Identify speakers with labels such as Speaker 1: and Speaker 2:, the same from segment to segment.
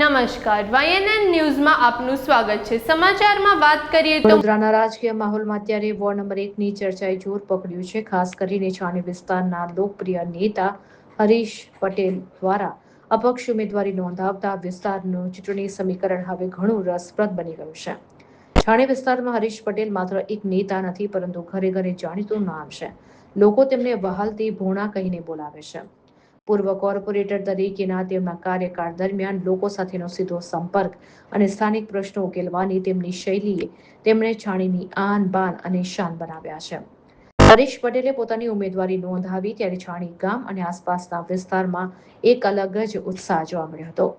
Speaker 1: નમસ્કાર, YNN ન્યૂઝમાં આપનું સ્વાગત છે। સમાચારમાં વાત કરીએ તો
Speaker 2: વડોદરાના રાજકીય માહોલમાં અત્યારે વોર્ડ નંબર 1ની ચર્ચાએ જોર પકડ્યું છે। ખાસ કરીને છાણી વિસ્તારના લોકપ્રિય નેતા હરીશ પટેલ દ્વારા અપક્ષ ઉમેદવારી નોંધાવતા વિસ્તારનું ચૂંટણી સમીકરણ હવે ઘણું રસપ્રદ બની ગયું છે। છાણી વિસ્તારમાં હરીશ પટેલ માત્ર એક નેતા નથી, પરંતુ ઘરે ઘરે જાણીતું નામ છે। લોકો તેમને વહાલથી ભોણા કહીને બોલાવે છે। પૂર્વ કોર્પોરેટર તરીકેના તેમના કાર્યકાળ દરમિયાન લોકો સાથેનો સીધો સંપર્ક અને સ્થાનિક પ્રશ્નો ઉકેલવાની તેમની શૈલીએ તેમણે છાણીની આન બાન અને શાન બનાવ્યા છે। હરીશ પટેલે પોતાની ઉમેદવારી નોંધાવી ત્યારે છાણી ગામ અને આસપાસના વિસ્તારમાં એક અલગ જ ઉત્સાહ જોવા મળ્યો હતો।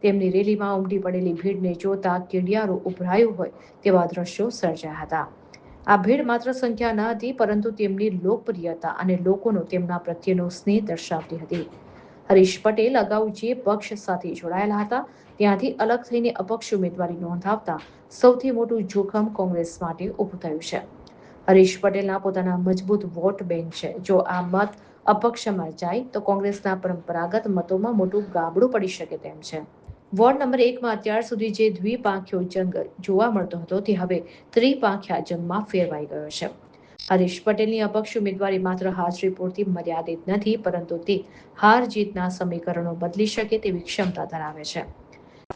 Speaker 2: તેમની રેલીમાં ઉમટી પડેલી ભીડને જોતા કીડિયારું ઉભરાયું હોય તેવા દ્રશ્યો સર્જાયા હતા। આ ભીડ માત્ર સંખ્યા ન હતી, પરંતુ તેમની લોકપ્રિયતા અને લોકોનો તેમના પ્રત્યેનો સ્નેહ દર્શાવતી હતી। હરીશ પટેલ અગાઉ જે પક્ષ સાથે જોડાયેલા હતા ત્યાંથી અલગ થઈને અપક્ષ ઉમેદવારી નોંધાવતા સૌથી મોટું જોખમ કોંગ્રેસ માટે ઊભું થયું છે। હરીશ પટેલના પોતાના મજબૂત વોટ બેંક છે। જો આ મત અપક્ષમાં જાય તો કોંગ્રેસના પરંપરાગત મતોમાં મોટું ગાબડું પડી શકે તેમ છે। વોર્ડ નંબર 1માં અત્યાર સુધી જે દ્વિપાંખ્યો જંગ જોવા મળતો હતો તે હવે ત્રિપાંખ્યા જંગમાં ફેરવાઈ ગયો છે। હરીશ પટેલની અપક્ષ ઉમેદવારી માત્ર હાજરી પૂરતી મર્યાદિત નથી, પરંતુ તે હાર જીતના સમીકરણો બદલી શકે તેવી ક્ષમતા ધરાવે છે।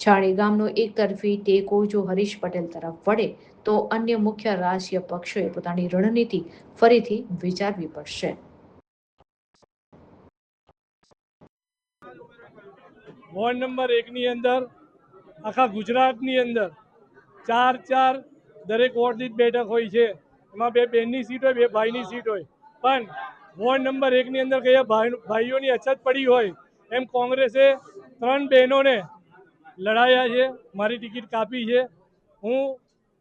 Speaker 2: છાણી ગામનો એક તરફી ટેકો જો હરીશ પટેલ તરફ વળે તો અન્ય મુખ્ય રાજકીય પક્ષોએ પોતાની રણનીતિ ફરીથી વિચારવી પડશે।
Speaker 3: વોર્ડ નંબર 1ની અંદર આખા ગુજરાતની અંદર ચાર દરેક વોર્ડ દીઠ બેઠક હોય છે। એમાં બે બહેનની સીટ હોય, બે ભાઈની સીટ હોય, પણ વોર્ડ નંબર 1ની અંદર કયા ભાઈઓની અછત પડી હોય એમ કોંગ્રેસે 3 બહેનોને લડાયા છે, મારી ટિકિટ કાપી છે। હું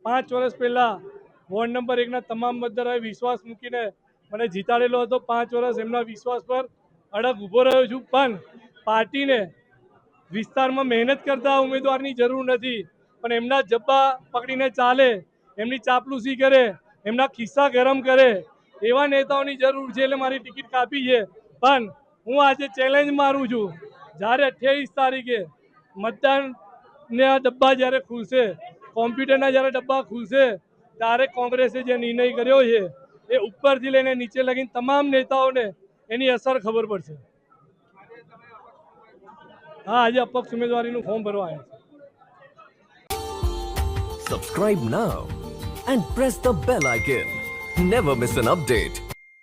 Speaker 3: 5 વર્ષ પહેલાં વોર્ડ નંબર 1ના તમામ મતદારોએ વિશ્વાસ મૂકીને મને જીતાડેલો હતો। 5 વર્ષ એમના વિશ્વાસ પર અડગ ઊભો રહ્યો છું, પણ પાર્ટીને વિસ્તારમાં મહેનત કરતા ઉમેદવારની જરૂર નથી, પણ એમના જબ્બા પકડીને ચાલે, એમની ચાપલુસી કરે, એમના ખિસ્સા ગરમ કરે એવા નેતાઓની જરૂર છે। એટલે મારી ટિકિટ કાપી છે, પણ હું આજે ચેલેન્જ મારું છું, જ્યારે 28 તારીખે મતદાનના ડબ્બા જ્યારે ખુલશે, કોમ્પ્યુટરના જ્યારે ડબ્બા ખુલશે, ત્યારે કોંગ્રેસે જે નિર્ણય કર્યો છે એ ઉપરથી લઈને નીચે લગીને તમામ નેતાઓને એની અસર ખબર પડશે। હા, આજે અપક્ષ ઉમેદવારીનું ફોર્મ ભરવા આવ્યા છે।
Speaker 4: Subscribe now and press the bell icon. Never miss an update.